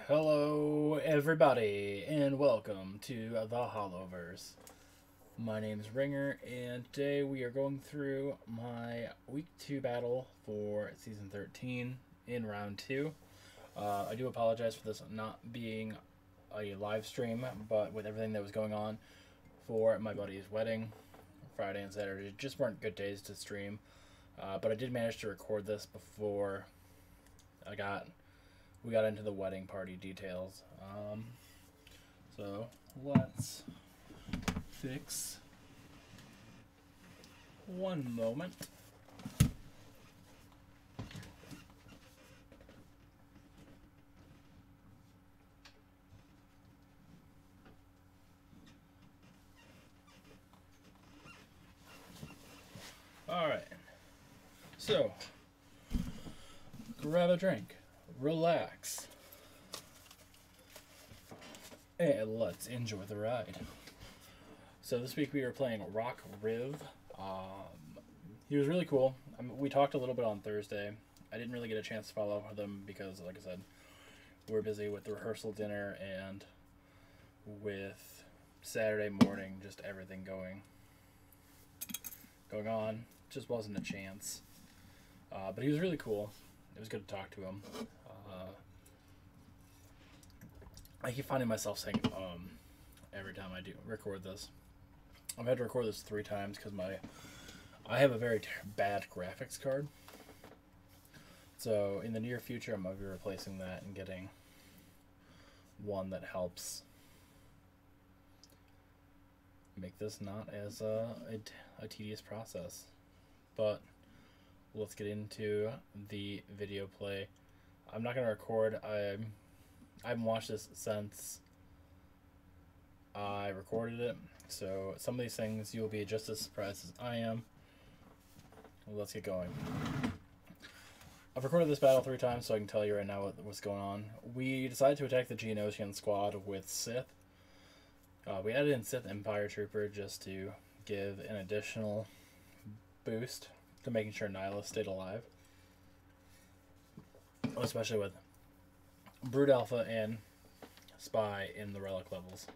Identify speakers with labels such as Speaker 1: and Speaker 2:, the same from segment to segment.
Speaker 1: Hello, everybody, and welcome to the Hollowverse. My name is Ringer, and today we are going through my Week 2 battle for Season 13 in Round 2. I do apologize for this not being a live stream, but with everything that was going on for my buddy's wedding, Friday and Saturday just weren't good days to stream. But I did manage to record this before we got into the wedding party details. So let's fix one moment. All right. So grab a drink, relax, and let's enjoy the ride. So this week we were playing Rock Riv. He was really cool. We talked a little bit on Thursday. I didn't really get a chance to follow up with him because, like I said, we're busy with the rehearsal dinner and with Saturday morning, just everything going on. Just wasn't a chance. But he was really cool. It was good to talk to him. I keep finding myself saying every time I do record this. I've had to record this 3 times because I have a very bad graphics card. So in the near future, I'm going to be replacing that and getting one that helps make this not as a tedious process. But let's get into the video play. I'm not going to record. I haven't watched this since I recorded it, so some of these things you'll be just as surprised as I am. Let's get going. I've recorded this battle 3 times, so I can tell you right now what's going on. We decided to attack the Geonosian squad with Sith. We added in Sith Empire Trooper just to give an additional boost to making sure Nihilus stayed alive, especially with Brood Alpha and Spy in the relic levels,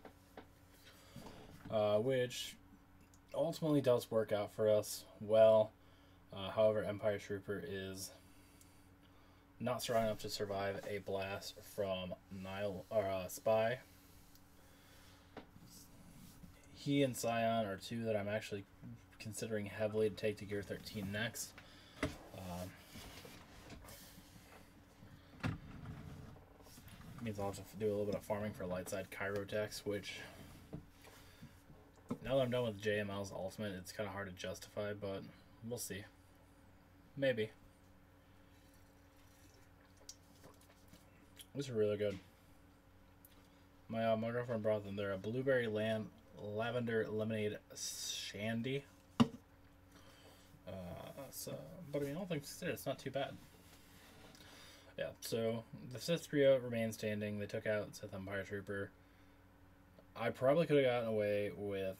Speaker 1: which ultimately does work out for us well. However, Empire Trooper is not strong enough to survive a blast from Spy. He and Scion are 2 that I'm actually considering heavily to take to Gear 13 next. Means I'll have to do a little bit of farming for light side Chirotex, which now that I'm done with JML's ultimate, it's kind of hard to justify, but we'll see. Maybe. These are really good. My girlfriend brought them. They're a blueberry lavender lemonade shandy. But I mean, all things considered, it's not too bad. Yeah, so the Sith trio remained standing. They took out Sith Empire Trooper. I probably could have gotten away with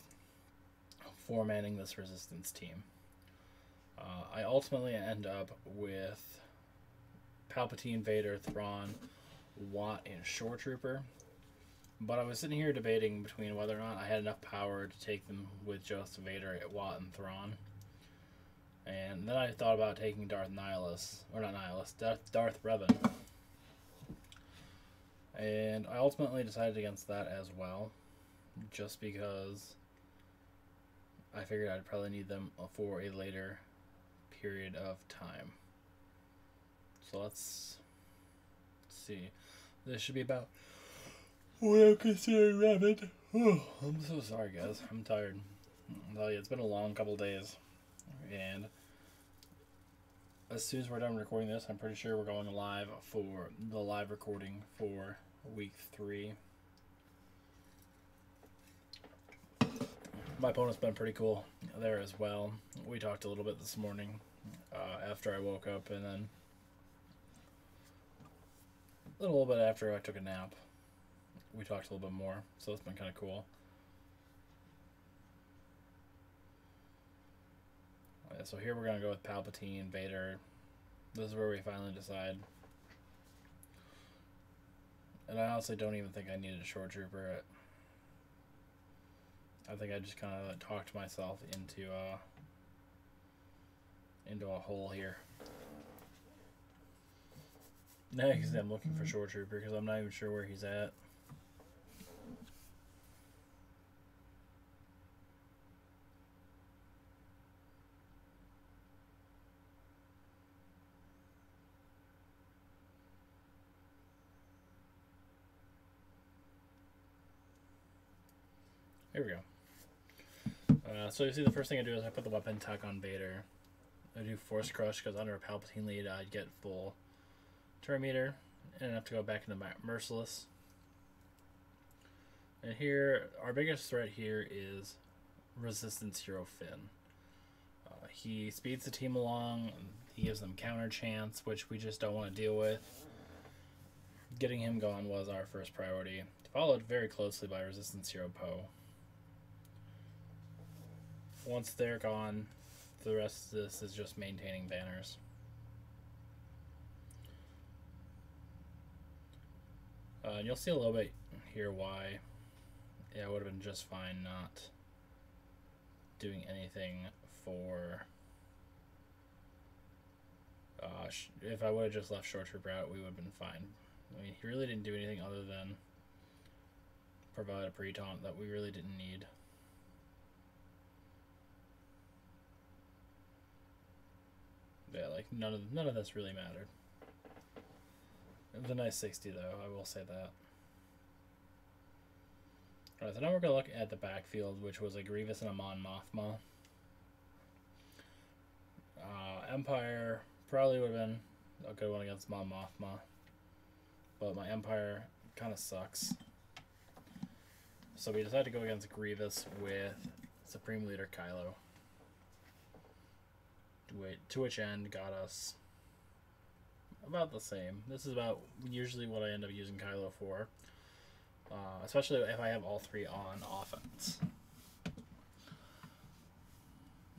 Speaker 1: 4-manning this resistance team. I ultimately end up with Palpatine, Vader, Thrawn, Watt, and Shore Trooper. But I was sitting here debating between whether or not I had enough power to take them with just Vader, Watt, and Thrawn. And then I thought about taking Darth Revan. And I ultimately decided against that as well, just because I figured I'd probably need them for a later period of time. So let's see. This should be about what I'm considering Revan. Oh, I'm so sorry, guys. I'm tired. I'll tell you, it's been a long couple days. And as soon as we're done recording this, I'm pretty sure we're going live for the live recording for week 3. My opponent's been pretty cool there as well. We talked a little bit this morning after I woke up, and then a little bit after I took a nap. We talked a little bit more, so it's been kind of cool. Yeah, so here we're going to go with Palpatine, Vader. This is where we finally decide. And I honestly don't even think I needed a short trooper. I think I just kind of talked myself into a hole here. Next, I'm looking for short trooper because I'm not even sure where he's at. Here we go. So you see, the first thing I do is I put the weapon tech on Vader. I do Force Crush because under a Palpatine lead I'd get full turn meter and have to go back into Merciless. And here, our biggest threat here is Resistance Hero Finn. He speeds the team along, he gives them counter chance, which we just don't want to deal with. Getting him gone was our first priority, followed very closely by Resistance Hero Poe. Once they're gone, the rest of this is just maintaining banners. And you'll see a little bit here why it would have been just fine not doing anything for... if I would have just left short trooper out, we would have been fine. I mean, he really didn't do anything other than provide a pre-taunt that we really didn't need. Yeah, like none of this really mattered. It was a nice 60 though, I will say that. Alright, so now we're gonna look at the backfield, which was a Grievous and a Mon Mothma. Empire probably would have been a good one against Mon Mothma, but my Empire kind of sucks. So we decided to go against Grievous with Supreme Leader Kylo. To which end got us about the same. This is about usually what I end up using Kylo for, especially if I have all three on offense,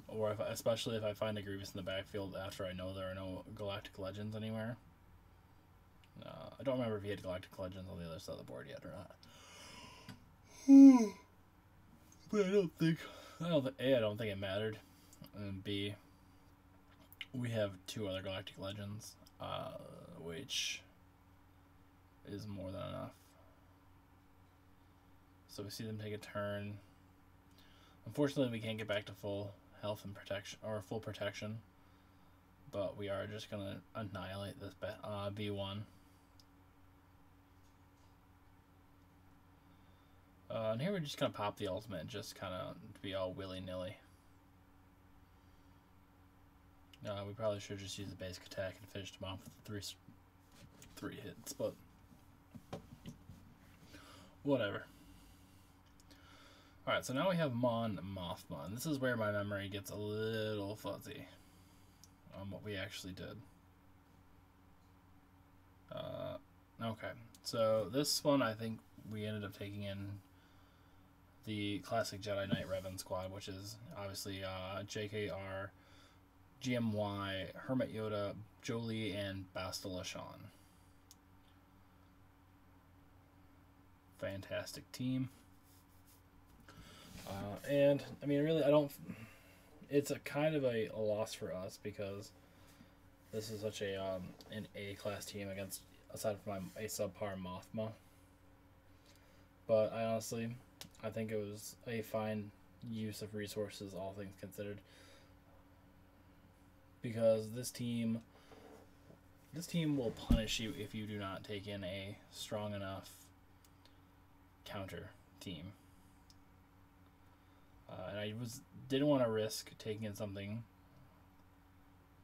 Speaker 1: or especially if I find a Grievous in the backfield after I know there are no Galactic Legends anywhere. I don't remember if he had Galactic Legends on the other side of the board yet or not. But I don't think it mattered, and B, we have two other Galactic Legends, which is more than enough. So we see them take a turn. Unfortunately, we can't get back to full health and protection, or full protection, but we are just gonna annihilate this B1. And here we're just gonna pop the ultimate, just kind of be all willy-nilly. We probably should just use the basic attack and finish them off with three hits, but whatever. Alright, so now we have Mon Mothma, and this is where my memory gets a little fuzzy on what we actually did. Okay, so this one I think we ended up taking in the classic Jedi Knight Revan squad, which is obviously JKR, GMY, Hermit Yoda, Jolie, and Bastila Shan. Fantastic team. And I mean, really, it's a kind of a loss for us because this is such an A-class team aside from a subpar Mothma. But I think it was a fine use of resources, all things considered. Because this team will punish you if you do not take in a strong enough counter team. And I didn't want to risk taking in something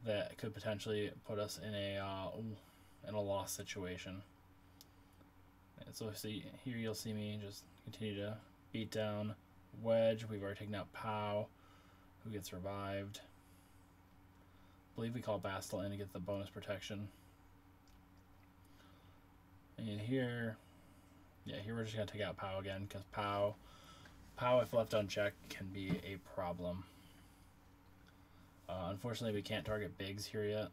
Speaker 1: that could potentially put us in a loss situation. And so here you'll see me just continue to beat down Wedge. We've already taken out Pow, who gets revived. I believe we call Bastila in to get the bonus protection. And here we're just going to take out Pow again, because Pow, if left unchecked, can be a problem. Unfortunately, we can't target Biggs here yet.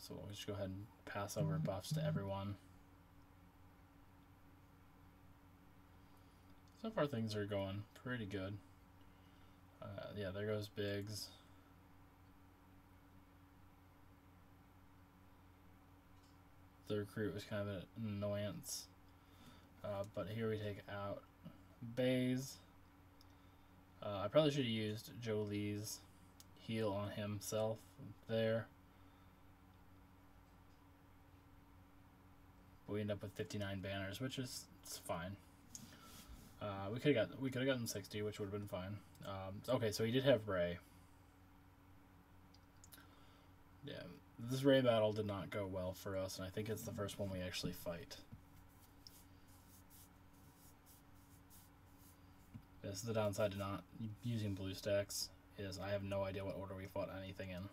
Speaker 1: so we'll just go ahead and pass over buffs to everyone. So far things are going pretty good. Yeah, there goes Biggs. The recruit was kind of an annoyance. But here we take out Bays. I probably should have used Jolie's heal on himself there. But we end up with 59 banners, which is fine. We could have gotten 60, which would have been fine. Okay, so he did have Ray. Yeah, this Ray battle did not go well for us, and I think it's the first one we actually fight. This is the downside to not using blue stacks, is I have no idea what order we fought anything in.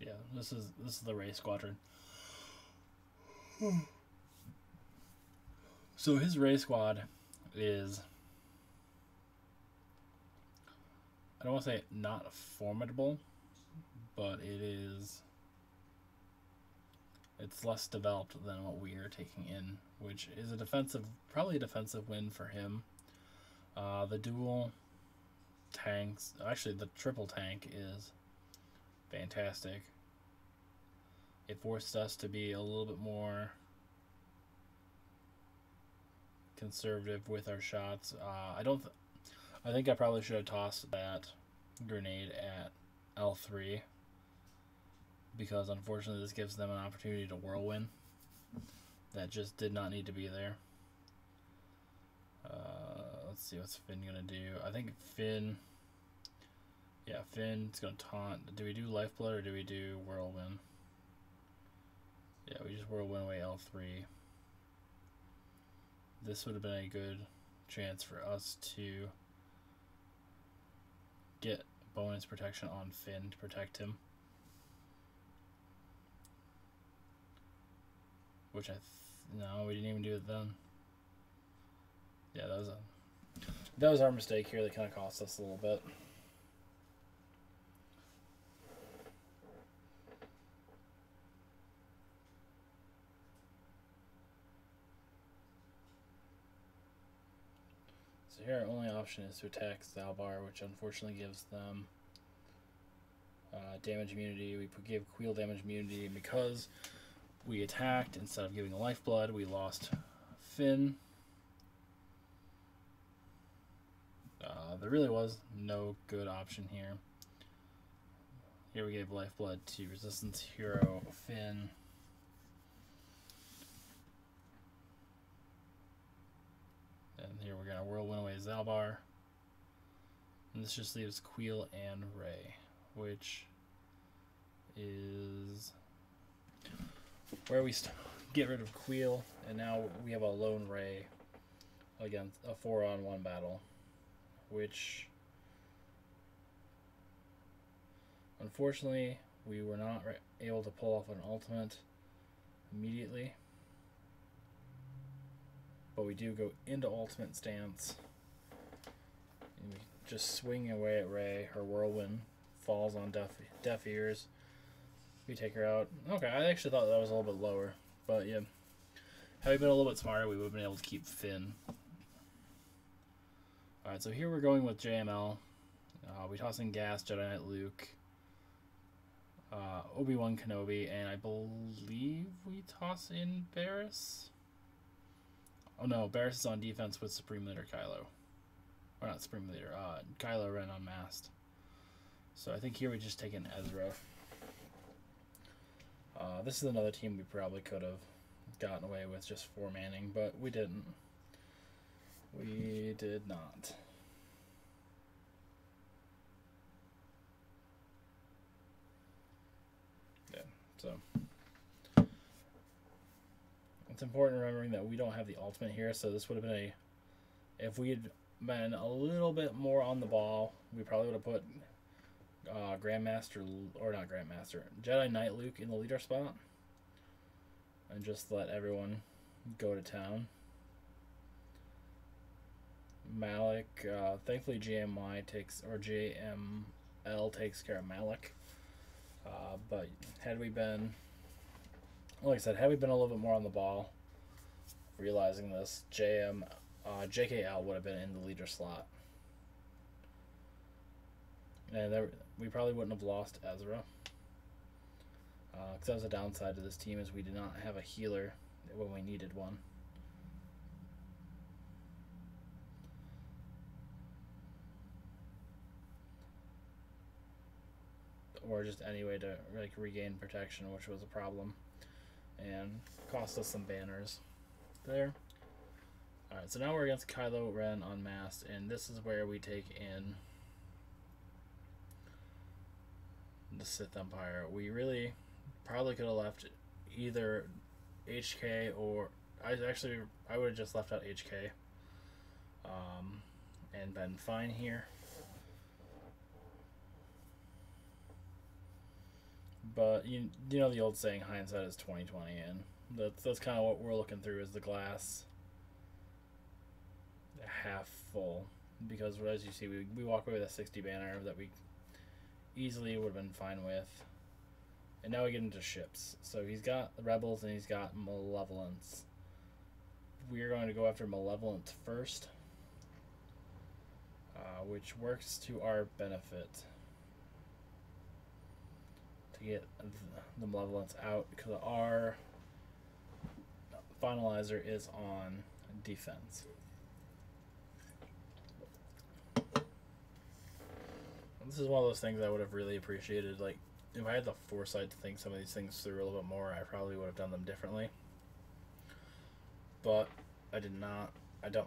Speaker 1: Yeah, this is the Ray squadron. So his Ray squad is, I don't want to say not formidable, but it's less developed than what we are taking in, which is probably a defensive win for him. The dual tanks, actually the triple tank is fantastic. It forced us to be a little bit more conservative with our shots. I think I probably should have tossed that grenade at L3, because unfortunately this gives them an opportunity to whirlwind that just did not need to be there. Let's see what's Finn gonna do. I think Finn's gonna taunt. Do we do Lifeblood or do we do Whirlwind? Yeah, we just Whirlwind away L3. This would have been a good chance for us to get bonus protection on Finn to protect him. Which no, we didn't even do it then. Yeah, that was our mistake here that kind of cost us a little bit. So here our only option is to attack Zalbar, which unfortunately gives them damage immunity. We give Queel damage immunity, and because we attacked instead of giving Lifeblood, we lost Finn. There really was no good option here. Here we gave Lifeblood to Resistance Hero Finn. And here we're going to Whirlwind away Zalbar. And this just leaves Queel and Ray, which is where we get rid of Queel, and now we have a lone Ray against a 4-on-1 battle, which unfortunately we were not able to pull off an ultimate immediately, but we do go into ultimate stance and we just swing away at Ray. Her Whirlwind falls on deaf ears. We take her out. Okay, I actually thought that was a little bit lower, but yeah, had we been a little bit smarter, we would have been able to keep Finn. Alright, so here we're going with JML. We toss in Gas, Jedi Knight Luke, Obi-Wan Kenobi, and I believe we toss in Barriss. Oh no, Barriss is on defense with Supreme Leader Kylo. Or not Supreme Leader, Kylo Ren unmasked. So I think here we just take in Ezra. This is another team we probably could have gotten away with just 4-manning, but we didn't. We did not. Yeah, so it's important remembering that we don't have the ultimate here, so this would have been if we had been a little bit more on the ball, we probably would have put Grandmaster, or not Grandmaster, Jedi Knight Luke in the leader spot and just let everyone go to town. Malik, thankfully JML takes care of Malik. But had we been, like I said, had we been a little bit more on the ball, realizing this, JKL would have been in the leader slot. And we probably wouldn't have lost Ezra. Because that was a downside to this team, is we did not have a healer when we needed one. Or just any way to like regain protection, which was a problem. And cost us some banners there. Alright, so now we're against Kylo Ren on Masked, and this is where we take in the Sith Empire. We really probably could have left either HK or I would have just left out HK and been fine here. But you know the old saying, hindsight is 20/20, and that's kind of what we're looking through, is the glass half full, because as you see, we walk away with a 60 banner that we easily would have been fine with. And now we get into ships. So he's got the Rebels and he's got Malevolence. We're going to go after Malevolence first, which works to our benefit to get the Malevolence out, because our finalizer is on defense. This is one of those things I would have really appreciated. Like, if I had the foresight to think some of these things through a little bit more, I probably would have done them differently. But I did not. I don't.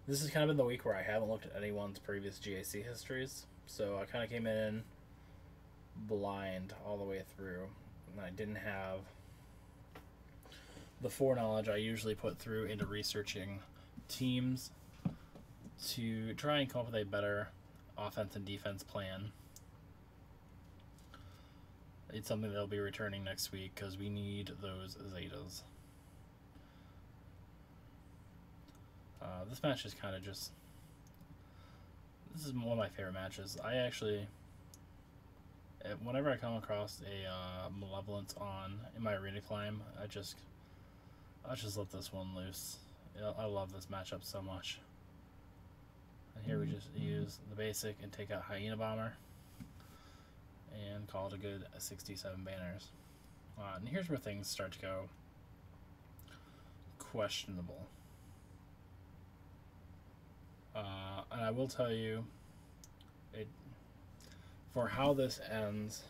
Speaker 1: This has kind of been the week where I haven't looked at anyone's previous GAC histories, so I kind of came in blind all the way through, and I didn't have the foreknowledge I usually put through into researching teams to try and come up with a better offense and defense plan. It's something that'll be returning next week because we need those Zetas. This match is kind of just... This is one of my favorite matches. I actually... Whenever I come across a Malevolence in my arena climb, I just let this one loose. I love this matchup so much. And here we just use the basic and take out Hyena Bomber and call it a good 67 banners. And here's where things start to go questionable. And I will tell you, for how this ends,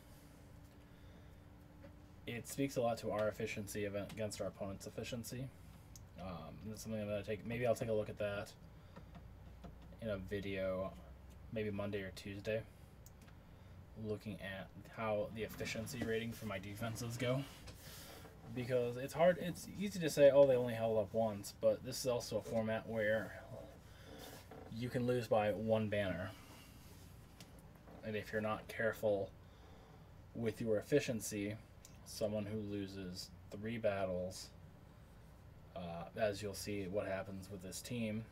Speaker 1: it speaks a lot to our efficiency against our opponent's efficiency. That's something I'm going to take. Maybe I'll take a look at that in a video, maybe Monday or Tuesday, looking at how the efficiency rating for my defenses go. Because it's easy to say, oh, they only held up once, but this is also a format where you can lose by one banner. And if you're not careful with your efficiency, someone who loses 3 battles, as you'll see what happens with this team,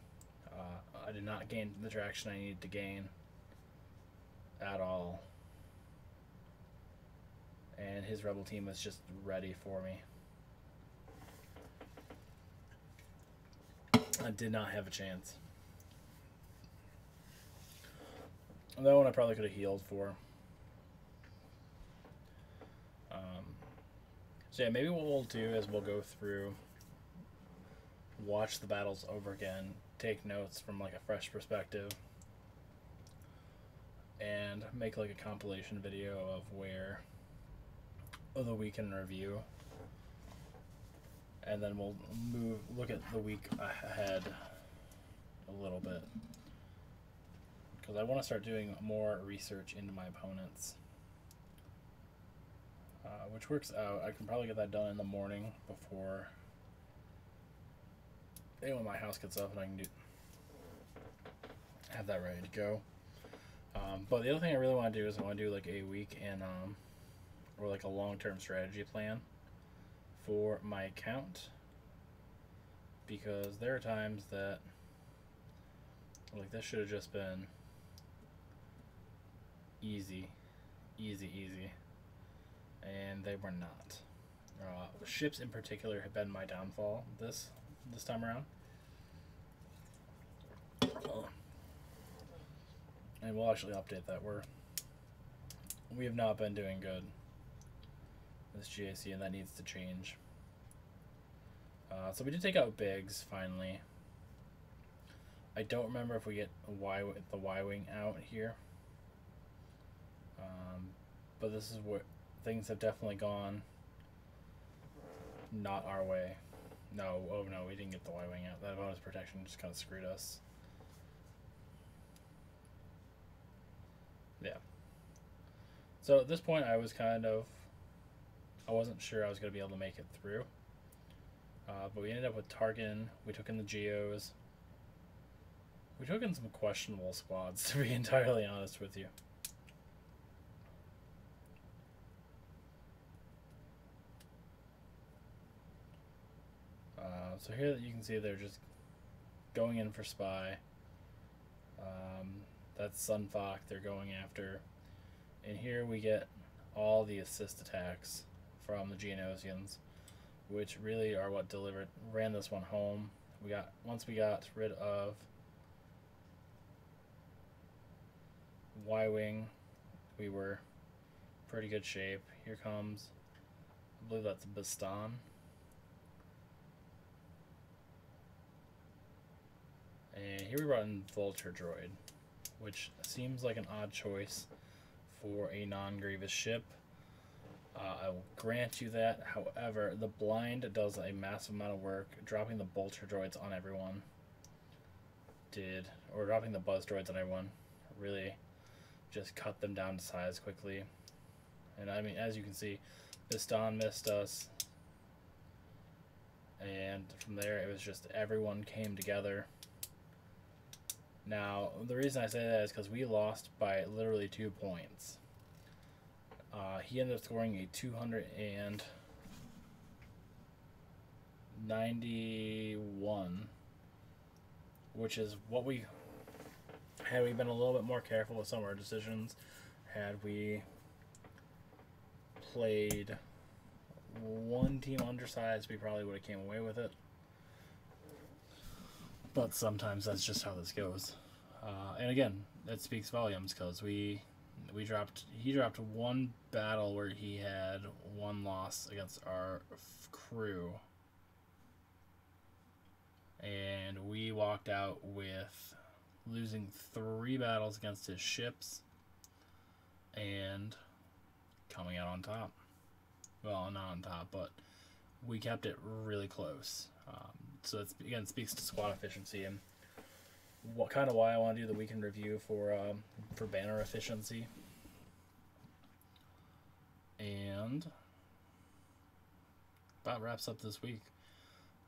Speaker 1: I did not gain the traction I needed to gain at all. And his rebel team was just ready for me. I did not have a chance. That one I probably could have healed for. So yeah, maybe what we'll do is we'll go through, watch the battles over again, take notes from like a fresh perspective, and make like a compilation video of the week in review. And then we'll look at the week ahead a little bit, because I want to start doing more research into my opponents, which works out. I can probably get that done in the morning before when my house gets up, and I can have that ready to go. But the other thing I really want to do is I want to do like a week or like a long-term strategy plan for my account, because there are times that like this should have just been easy easy, easy. And they were not. Ships in particular have been my downfall this time around. And we'll actually update that. We have not been doing good this GAC, and that needs to change. So we did take out Biggs finally. I don't remember if we get the Y-wing out here. But this is where things have definitely gone not our way. No, oh no, we didn't get the Y-wing out. That bonus protection just kind of screwed us. Yeah. So at this point, I wasn't sure I was going to be able to make it through. But we ended up with Tarkin. We took in the Geos. We took in some questionable squads, to be entirely honest with you. So here you can see they're just going in for spy. That's Sunfok they're going after. And here we get all the assist attacks from the Geonosians, which really are what ran this one home. Once we got rid of Y-wing, we were pretty good shape. Here comes, I believe that's Bastan. And here we brought in Vulture Droid, which seems like an odd choice for a non-Grievous ship. I will grant you that. However, the blind does a massive amount of work. Dropping the Vulture Droids on everyone or dropping the Buzz Droids on everyone really just cut them down to size quickly. And I mean, as you can see, Bastan missed us. And from there, it was just everyone came together. Now, the reason I say that is because we lost by literally 2 points. He ended up scoring a 291, which is what had we been a little bit more careful with some of our decisions, had we played one team undersized, we probably would have came away with it. But sometimes that's just how this goes. And again, that speaks volumes because he dropped one battle where he had one loss against our crew. And we walked out with losing 3 battles against his ships and coming out on top. Well, not on top, but we kept it really close. So it again speaks to squad efficiency and why I want to do the weekend review for banner efficiency. And that wraps up this week.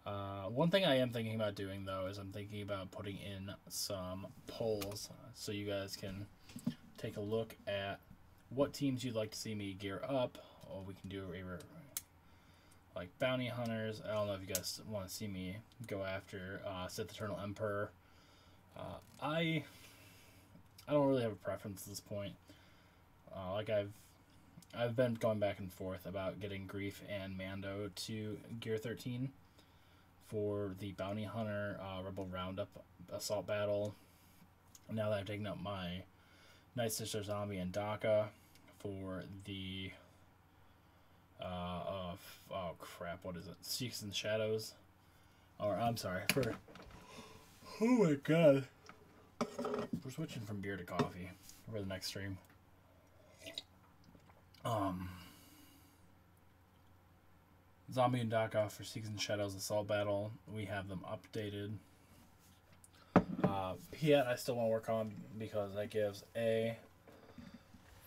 Speaker 1: One thing I am thinking about doing though is I'm thinking about putting in some polls so you guys can take a look at what teams you'd like to see me gear up. Or we can do like bounty hunters. I don't know if you guys want to see me go after Sith Eternal Emperor. I don't really have a preference at this point. Like I've been going back and forth about getting Grief and Mando to Gear 13 for the bounty hunter Rebel Roundup assault battle. Now that I've taken up my Night Sister Zombie and DACA for the oh crap, what is it? Seeks and Shadows. Or I'm sorry, oh my god. We're switching from beer to coffee for the next stream. Zombie and DACA for Seeks and Shadows Assault Battle. We have them updated. Piet I still want to work on because that gives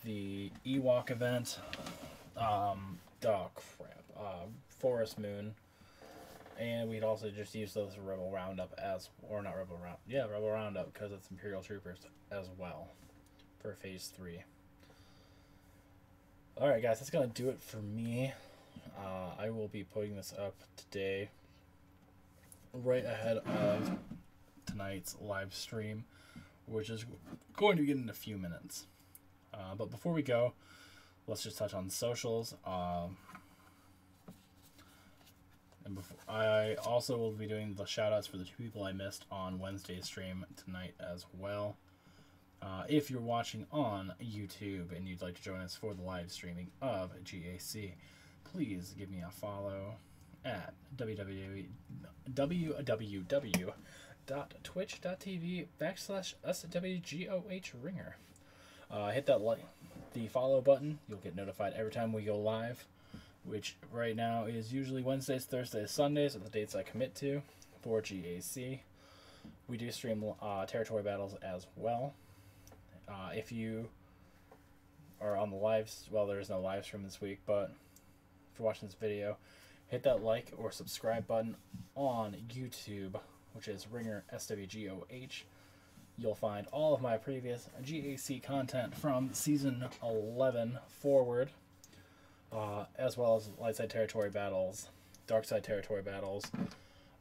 Speaker 1: the Ewok event. Oh crap. Forest Moon. And we'd also just use those Rebel Roundup Rebel Roundup because it's Imperial Troopers as well for Phase 3. Alright guys, that's going to do it for me. I will be putting this up today right ahead of tonight's live stream, which is going to begin in a few minutes. But before we go, let's just touch on socials. And before, I also will be doing the shoutouts for the 2 people I missed on Wednesday's stream tonight as well. If you're watching on YouTube and you'd like to join us for the live streaming of GAC, please give me a follow at www.twitch.tv/SWGOH ringer. Hit that the follow button. You'll get notified every time we go live, which right now is usually Wednesdays, Thursdays, Sundays are the dates I commit to for GAC. We do stream territory battles as well. If you are on the lives, well, there is no live stream this week, but if you're watching this video, hit that like or subscribe button on YouTube, which is Ringer SWGOH. You'll find all of my previous GAC content from Season 11 forward, as well as Light Side Territory Battles, Dark Side Territory Battles.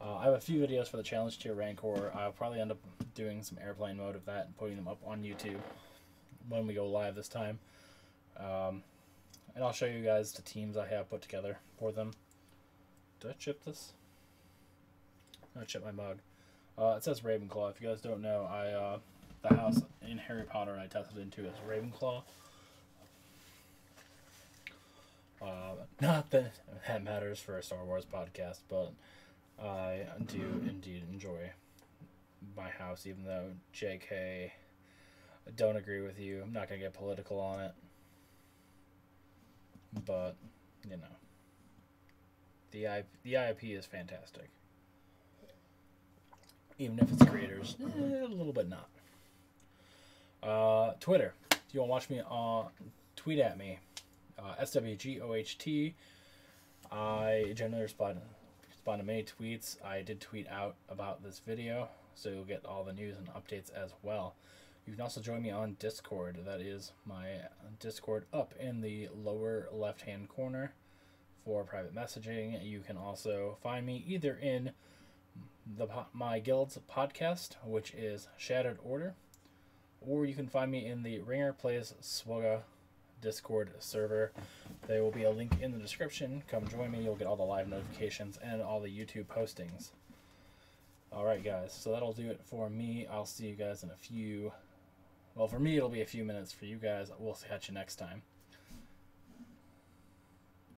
Speaker 1: I have a few videos for the Challenge Tier Rancor. I'll probably end up doing some airplane mode of that and putting them up on YouTube when we go live this time. And I'll show you guys the teams I have put together for them. Did I chip this? I chipped my mug. It says Ravenclaw. If you guys don't know, the house in Harry Potter I tested into is Ravenclaw. Not that that matters for a Star Wars podcast, but I do indeed enjoy my house, even though JK, I don't agree with you. I'm not going to get political on it. But, you know, the IIP is fantastic. Even if its creators, a little bit not. Twitter. If you want to watch me, tweet at me. SWGOHT. I generally respond to many tweets. I did tweet out about this video, so you'll get all the news and updates as well. You can also join me on Discord. That is my Discord up in the lower left-hand corner for private messaging. You can also find me either in my guild's podcast, which is Shattered Order, or you can find me in the Ringer Plays SWGOH Discord server. There will be a link in the description. Come join me. You'll get all the live notifications and all the YouTube postings. Alright guys, so that'll do it for me. I'll see you guys in a few... Well, for me it'll be a few minutes. For you guys, we'll catch you next time.